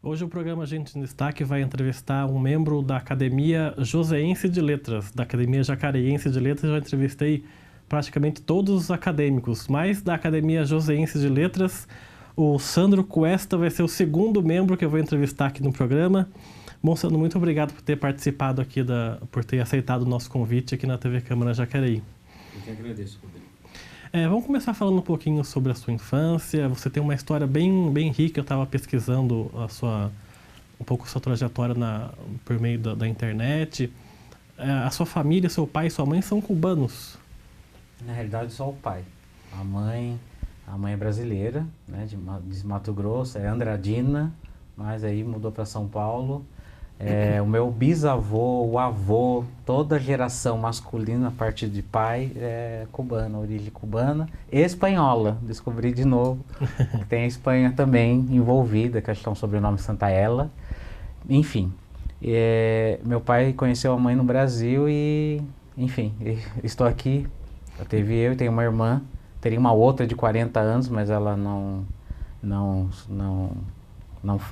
Hoje o programa Gente em Destaque vai entrevistar um membro da Academia Joseense de Letras, da Academia Jacareense de Letras. Eu já entrevistei praticamente todos os acadêmicos, mas da Academia Joseense de Letras, o Sandro Cuesta vai ser o segundo membro que eu vou entrevistar aqui no programa. Bom, Sandro, muito obrigado por ter participado aqui, por ter aceitado o nosso convite aqui na TV Câmara Jacareí. Eu que agradeço, Rodrigo. Vamos começar falando um pouquinho sobre a sua infância. Você tem uma história bem rica. Eu estava pesquisando um pouco a sua trajetória por meio da internet. A sua família, seu pai e sua mãe são cubanos? Na realidade, só o pai. A mãe é brasileira, né, de Mato Grosso, é Andradina, mas aí mudou para São Paulo. O meu bisavô, o avô, toda a geração masculina, a partir de pai, é cubana, origem cubana e espanhola. Descobri de novo que tem a Espanha também envolvida, que acho que é um sobrenome Santaella. Enfim, meu pai conheceu a mãe no Brasil e, enfim, estou aqui. Teve eu e tenho uma irmã, teria uma outra de 40 anos, mas ela não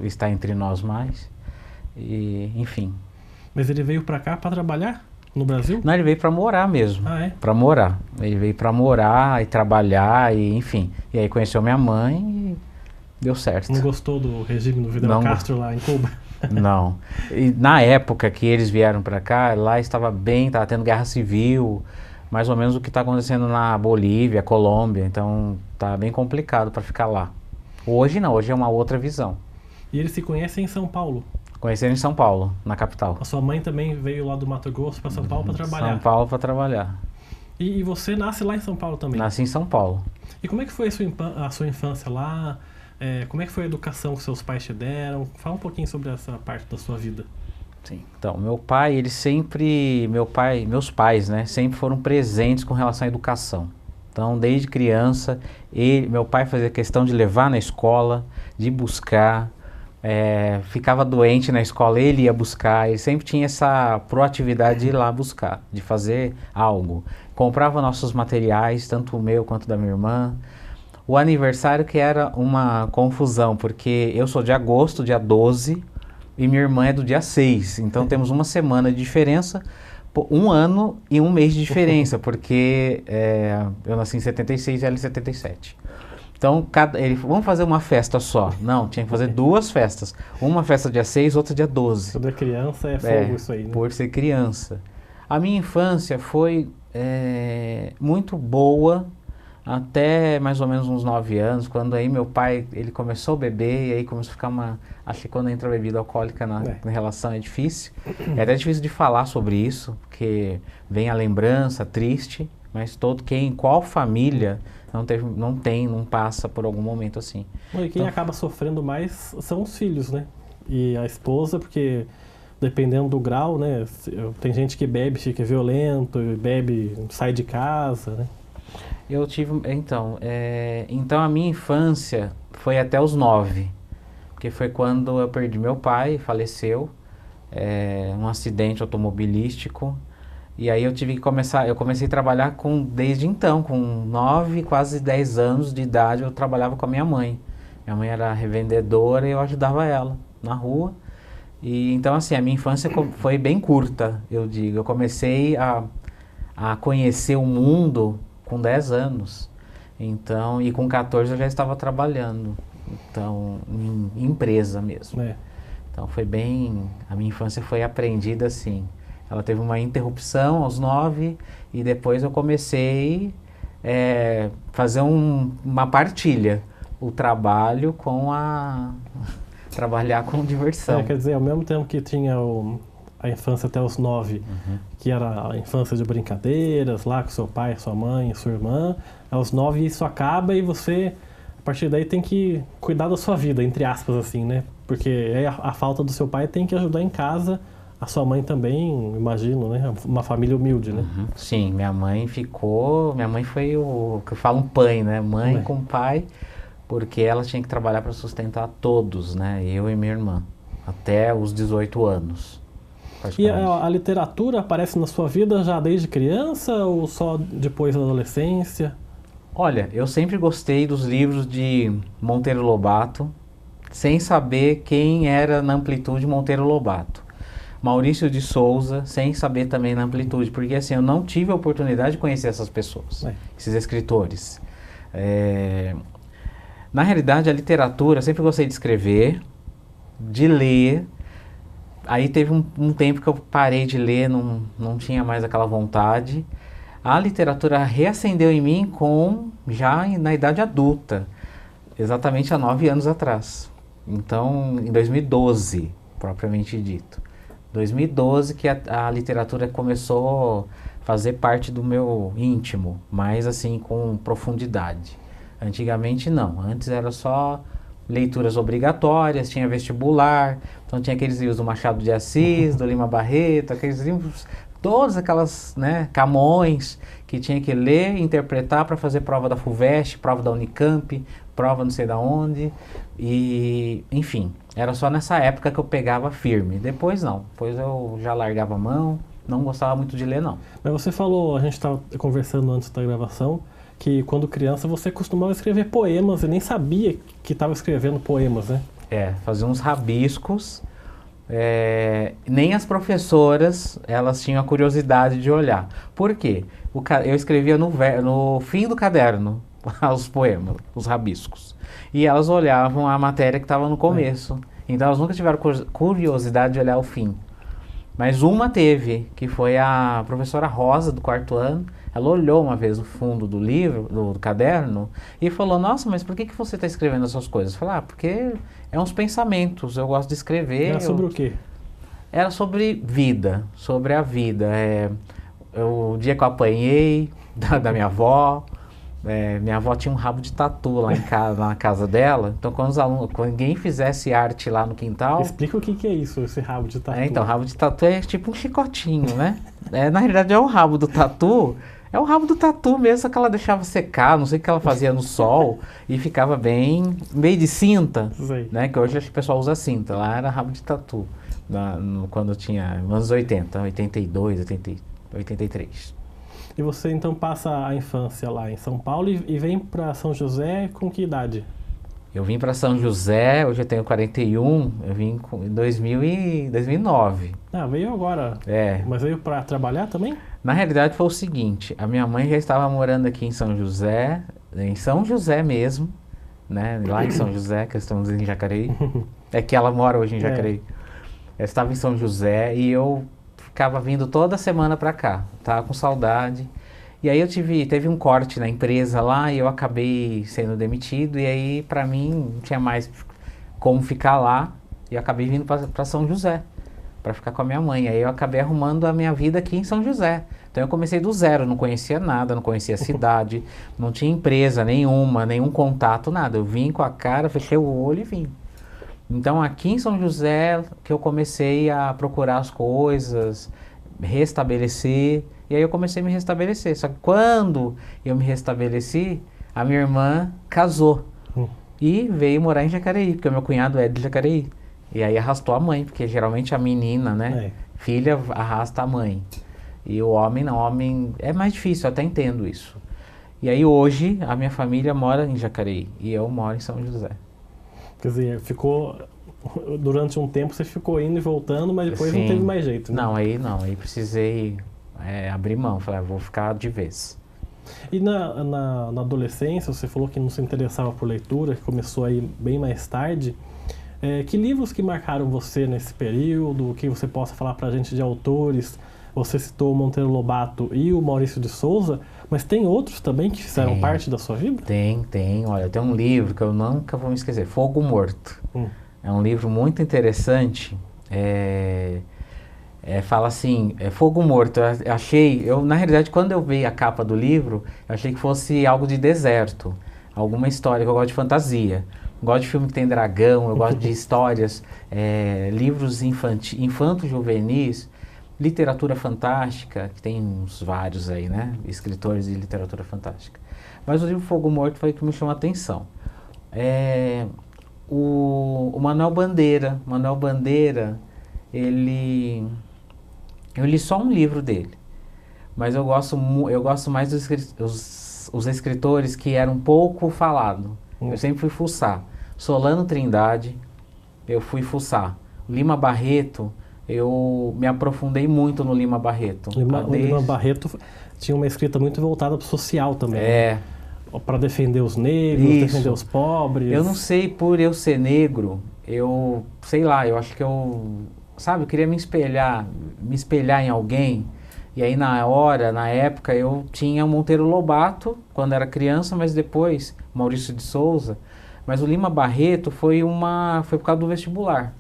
está entre nós mais. E, enfim. Mas ele veio para cá para trabalhar no Brasil? Não, ele veio para morar mesmo. Ah, é? Para morar. Ele veio para morar e trabalhar e, enfim. E aí conheceu minha mãe e deu certo. Não gostou do regime do Fidel Castro lá em Cuba? Não. E na época que eles vieram para cá, lá estava tendo guerra civil, mais ou menos o que está acontecendo na Bolívia, Colômbia. Então tá bem complicado para ficar lá. Hoje não, hoje é uma outra visão. E eles se conhecem em São Paulo? Conheceram em São Paulo, na capital. A sua mãe também veio lá do Mato Grosso para São Paulo para trabalhar? São Paulo para trabalhar. E você nasce lá em São Paulo também? Nasci em São Paulo. E como é que foi a sua infância lá? Como é que foi a educação que seus pais te deram? Fala um pouquinho sobre essa parte da sua vida. Sim. Então, meus pais, né, sempre foram presentes com relação à educação. Então, desde criança, meu pai fazia questão de levar na escola, de buscar. Ficava doente na escola, ele ia buscar, ele sempre tinha essa proatividade de ir lá buscar, de fazer algo. Comprava nossos materiais, tanto o meu quanto da minha irmã. O aniversário que era uma confusão, porque eu sou de agosto, dia 12, e minha irmã é do dia 6. Então temos uma semana de diferença, um ano e um mês de diferença, porque eu nasci em 76 e ela em 77. Então, vamos fazer uma festa só. Não, tinha que fazer duas festas. Uma festa dia 6, outra dia 12. Quando é criança é fogo isso aí, né? Por ser criança. A minha infância foi muito boa até mais ou menos uns 9 anos, quando aí meu pai ele começou a beber e aí começou a ficar acho que quando entra bebida alcoólica na relação é difícil. É até difícil de falar sobre isso, porque vem a lembrança triste, mas qual família não passa por algum momento assim. E quem acaba sofrendo mais são os filhos, né? E a esposa, porque dependendo do grau, né? Tem gente que bebe, fica violento, bebe, sai de casa, né? Então a minha infância foi até os 9, porque foi quando eu perdi meu pai, faleceu, um acidente automobilístico. E aí eu comecei a trabalhar desde então, com 9, quase 10 anos de idade, eu trabalhava com a minha mãe. Minha mãe era revendedora e eu ajudava ela na rua. E então assim, a minha infância foi bem curta, eu digo. Eu comecei a conhecer o mundo com 10 anos. Então, e com 14 eu já estava trabalhando. Então, em empresa mesmo. Então a minha infância foi aprendida assim. Ela teve uma interrupção aos 9 e depois eu comecei a fazer uma partilha. O trabalho trabalhar com diversão. Quer dizer, ao mesmo tempo que tinha a infância até os 9, que era a infância de brincadeiras, lá com seu pai, sua mãe, sua irmã, aos 9 isso acaba e você, a partir daí, tem que cuidar da sua vida, entre aspas, assim, né? Porque a falta do seu pai tem que ajudar em casa. A sua mãe também, imagino, né? Uma família humilde, né? Sim, minha mãe foi o que eu falo um pai, né? Mãe com pai, porque ela tinha que trabalhar para sustentar todos, né? Eu e minha irmã, até os 18 anos. E a literatura aparece na sua vida já desde criança ou só depois da adolescência? Olha, eu sempre gostei dos livros de Monteiro Lobato, sem saber quem era na Amplitude Monteiro Lobato. Maurício de Souza, sem saber também na Amplitude, porque assim, eu não tive a oportunidade de conhecer essas pessoas, esses escritores. Na realidade, a literatura, eu sempre gostei de escrever, de ler. Aí teve um tempo que eu parei de ler, não tinha mais aquela vontade. A literatura reacendeu em mim já na idade adulta, exatamente há 9 anos atrás. Então, em 2012, propriamente dito. 2012 que a literatura começou a fazer parte do meu íntimo, mas assim, com profundidade. Antigamente não, antes era só leituras obrigatórias, tinha vestibular, então tinha aqueles livros do Machado de Assis, do Lima Barreto, aqueles livros, todas aquelas, né, Camões, que tinha que ler e interpretar para fazer prova da FUVEST, prova da Unicamp, prova não sei da onde, e enfim, era só nessa época que eu pegava firme, depois não, depois eu já largava a mão, não gostava muito de ler não. Mas você falou, a gente estava conversando antes da gravação, que quando criança você costumava escrever poemas e nem sabia que estava escrevendo poemas, né? Fazia uns rabiscos, nem as professoras, elas tinham a curiosidade de olhar. Por quê? Eu escrevia no fim do caderno os poemas, os rabiscos. E elas olhavam a matéria que estava no começo. Então elas nunca tiveram curiosidade de olhar o fim. Mas uma teve, que foi a professora Rosa, do 4º ano. Ela olhou uma vez no fundo do livro, do caderno, e falou, nossa, mas por que você está escrevendo essas coisas? Eu falei, porque é uns pensamentos, eu gosto de escrever. Era sobre o quê? Era sobre vida, sobre a vida. O dia que eu apanhei da minha avó, minha avó tinha um rabo de tatu lá na casa dela, então quando ninguém fizesse arte lá no quintal... Explica o que é isso, esse rabo de tatu. Então, rabo de tatu é tipo um chicotinho, né? Na realidade é o rabo do tatu, é o rabo do tatu mesmo, só que ela deixava secar, não sei o que ela fazia no sol, e ficava meio de cinta, né? Que hoje acho que o pessoal usa cinta, lá era rabo de tatu, quando eu tinha anos 80, 82, 83. E você então passa a infância lá em São Paulo e vem para São José com que idade? Eu vim para São José, hoje eu tenho 41, eu vim em 2009. Ah, veio agora. Mas veio para trabalhar também? Na realidade foi o seguinte, a minha mãe já estava morando aqui em São José mesmo, né? Lá em São José, que estamos em Jacareí. É que ela mora hoje em Jacareí. Eu estava em São José e eu ficava vindo toda semana para cá, tava com saudade. E aí teve um corte na empresa lá e eu acabei sendo demitido. E aí para mim não tinha mais como ficar lá. E eu acabei vindo para São José, para ficar com a minha mãe. Aí eu acabei arrumando a minha vida aqui em São José. Então eu comecei do zero, não conhecia nada, não conhecia a cidade, não tinha empresa nenhuma, nenhum contato, nada. Eu vim com a cara, fechei o olho e vim. Então aqui em São José que eu comecei a procurar as coisas, restabelecer, e aí eu comecei a me restabelecer. Só que quando eu me restabeleci, a minha irmã casou e veio morar em Jacareí, porque o meu cunhado é de Jacareí. E aí arrastou a mãe, porque geralmente a menina, né, filha arrasta a mãe. E o homem não, o homem é mais difícil, eu até entendo isso. E aí hoje a minha família mora em Jacareí e eu moro em São José. Quer dizer, durante um tempo você ficou indo e voltando, mas depois não teve mais jeito, né? Aí precisei abrir mão, falei, vou ficar de vez. E na adolescência, você falou que não se interessava por leitura, que começou aí bem mais tarde. Que livros que marcaram você nesse período, que você possa falar pra gente de autores? Você citou o Monteiro Lobato e o Maurício de Souza, mas tem outros também que fizeram parte da sua vida? Tem. Olha, tem um livro que eu nunca vou me esquecer, Fogo Morto. É um livro muito interessante. Fala assim, Fogo Morto. Na realidade, quando eu vi a capa do livro, eu achei que fosse algo de deserto, alguma história, que eu gosto de fantasia. Eu gosto de filme que tem dragão, eu gosto de histórias, livros infanto-juvenis, literatura fantástica, que tem uns vários aí, né? Escritores de literatura fantástica. Mas o livro Fogo Morto foi o que me chamou a atenção. O Manuel Bandeira. Eu li só um livro dele. Mas eu gosto mais dos os escritores que eram pouco falados. Eu sempre fui fuçar. Solano Trindade, eu fui fuçar. Lima Barreto, eu me aprofundei muito no Lima Barreto. O Lima Barreto tinha uma escrita muito voltada para o social também. É. Para defender os negros, Isso. defender os pobres. Eu não sei, por eu ser negro, sei lá, eu acho que sabe, eu queria me espelhar em alguém. E aí na época, eu tinha o Monteiro Lobato, quando era criança, mas depois Maurício de Souza. Mas o Lima Barreto foi por causa do vestibular.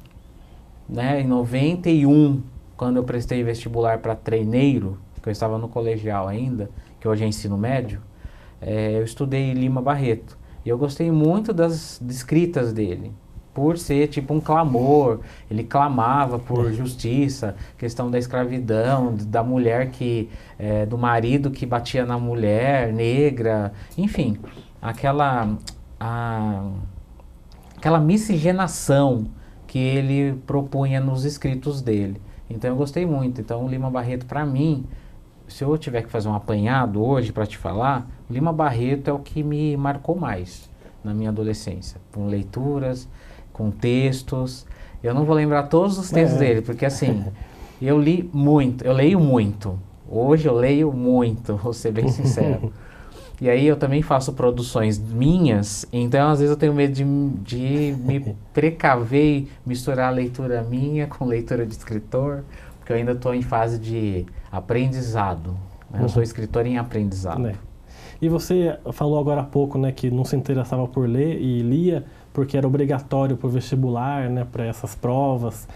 Né? Em 91, quando eu prestei vestibular para treineiro, que eu estava no colegial ainda, que hoje é ensino médio, eu estudei Lima Barreto. E eu gostei muito das escritas dele, por ser tipo um clamor. Ele clamava por justiça, questão da escravidão, da mulher do marido que batia na mulher negra, enfim, aquela miscigenação que ele propunha nos escritos dele. Então eu gostei muito. Então o Lima Barreto, para mim, se eu tiver que fazer um apanhado hoje para te falar, o Lima Barreto é o que me marcou mais na minha adolescência, com leituras, com textos. Eu não vou lembrar todos os textos dele, porque assim, eu leio muito. Hoje eu leio muito, vou ser bem sincero. E aí eu também faço produções minhas, então às vezes eu tenho medo de me precaver e misturar a leitura minha com leitura de escritor, porque eu ainda estou em fase de aprendizado. Né? Eu sou escritor em aprendizado. E você falou agora há pouco, né, que não se interessava por ler e lia porque era obrigatório para o vestibular, né, para essas provas.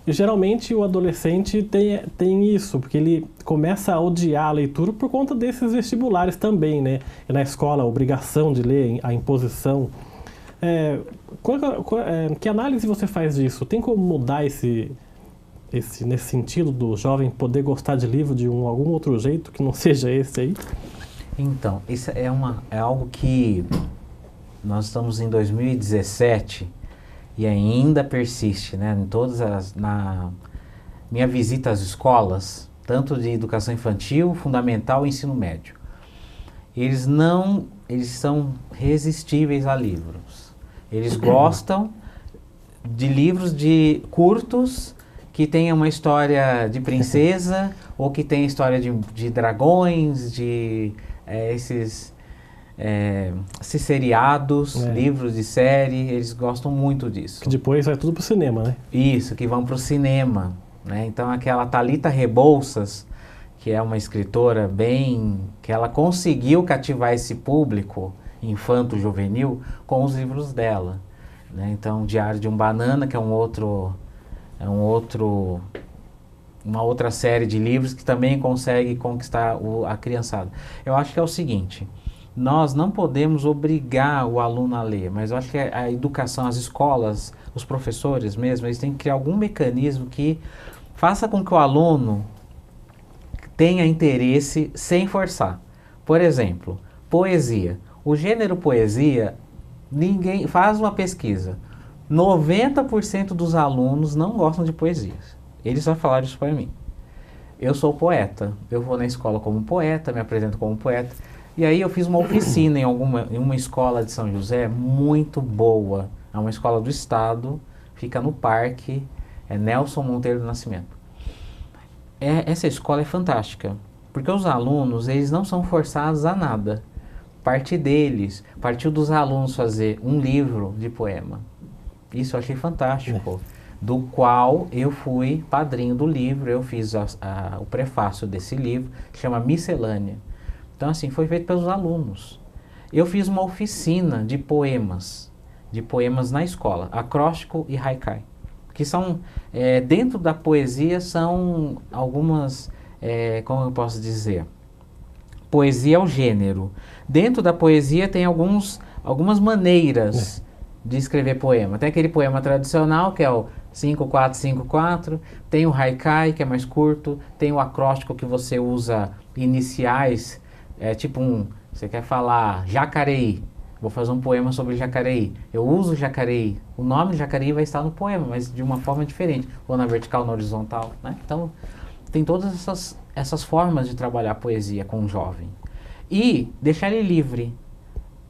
E geralmente o adolescente tem isso, porque ele começa a odiar a leitura por conta desses vestibulares também, né? E na escola, a obrigação de ler, a imposição. Que análise você faz disso? Tem como mudar nesse sentido do jovem poder gostar de livro de algum outro jeito que não seja esse aí? Então, isso é algo que nós estamos em 2017... e ainda persiste, né? Na minha visita às escolas, tanto de educação infantil, fundamental e ensino médio, eles são resistíveis a livros. Eles gostam de livros curtos que tenham uma história de princesa ou que tenha história de dragões, esses seriados, livros de série, eles gostam muito disso. Que depois vai tudo pro cinema, né? Isso, que vão pro cinema, né? Então aquela Thalita Rebouças, que é uma escritora que ela conseguiu cativar esse público infanto-juvenil com os livros dela, né? Então Diário de um Banana, que é uma outra série de livros que também consegue conquistar a criançada. Eu acho que é o seguinte: nós não podemos obrigar o aluno a ler, mas eu acho que a educação, as escolas, os professores mesmo, eles têm que criar algum mecanismo que faça com que o aluno tenha interesse sem forçar. Por exemplo, poesia. O gênero poesia, ninguém faz uma pesquisa. 90% dos alunos não gostam de poesias. Eles já falaram isso para mim. Eu sou poeta, eu vou na escola como poeta, me apresento como poeta. E aí eu fiz uma oficina em uma escola de São José muito boa. É uma escola do estado, fica no parque, Nelson Monteiro do Nascimento. Essa escola é fantástica, porque os alunos, eles não são forçados a nada. Partiu dos alunos fazer um livro de poema. Isso eu achei fantástico. Do qual eu fui padrinho do livro, eu fiz o prefácio desse livro, que chama Miscelânea. Então, assim, foi feito pelos alunos. Eu fiz uma oficina de poemas na escola, acróstico e haikai, que são, dentro da poesia, são algumas, como eu posso dizer, poesia é o gênero. Dentro da poesia tem algumas maneiras de escrever poema. Tem aquele poema tradicional, que é o 5-4-5-4, tem o haikai, que é mais curto, tem o acróstico, que você usa iniciais, você quer falar Jacareí, vou fazer um poema sobre Jacareí, eu uso Jacareí, o nome Jacareí vai estar no poema, mas de uma forma diferente, ou na vertical ou na horizontal, né? Então, tem todas essas formas de trabalhar a poesia com o jovem. E deixar ele livre.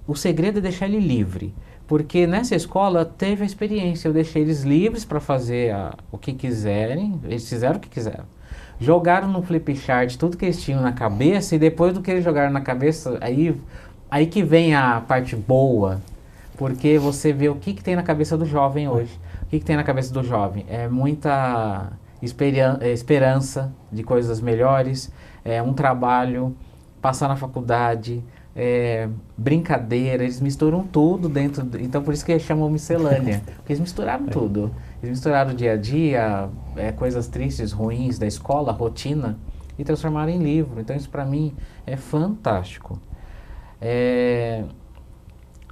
O segredo é deixar ele livre. Porque nessa escola teve a experiência, eu deixei eles livres para fazer o que quiserem, eles fizeram o que quiseram. Jogaram no flip chart tudo que eles tinham na cabeça e depois do que eles jogaram na cabeça, aí que vem a parte boa, porque você vê o que tem na cabeça do jovem hoje. O que tem na cabeça do jovem? É muita esperança de coisas melhores, um trabalho, passar na faculdade, brincadeira, eles misturam tudo dentro, então por isso que eles chamam miscelânea, porque eles misturaram tudo. Eles misturaram o dia a dia, coisas tristes, ruins da escola, rotina, e transformaram em livro. Então isso para mim é fantástico.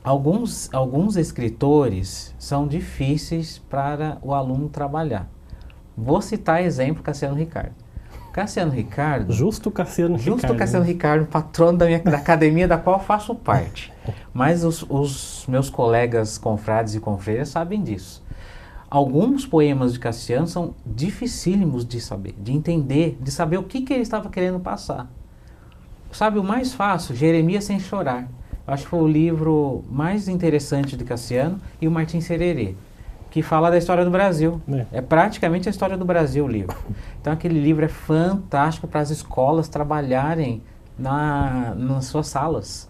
Alguns escritores são difíceis para o aluno trabalhar. Vou citar exemplo Cassiano Ricardo. Cassiano Ricardo... Justo Cassiano Ricardo, patrono da academia da qual faço parte. Mas os meus colegas confrades e confreiras sabem disso. Alguns poemas de Cassiano são dificílimos de saber, de entender, de saber o que ele estava querendo passar. Sabe, o mais fácil, Jeremias Sem Chorar. Eu acho que foi o livro mais interessante de Cassiano, e o Martim Sererê, que fala da história do Brasil. É praticamente a história do Brasil o livro. Então aquele livro é fantástico para as escolas trabalharem nas suas salas.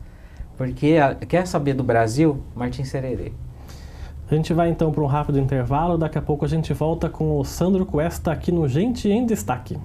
Porque quer saber do Brasil? Martim Sererê. A gente vai então para um rápido intervalo, daqui a pouco a gente volta com o Sandro Cuesta aqui no Gente em Destaque.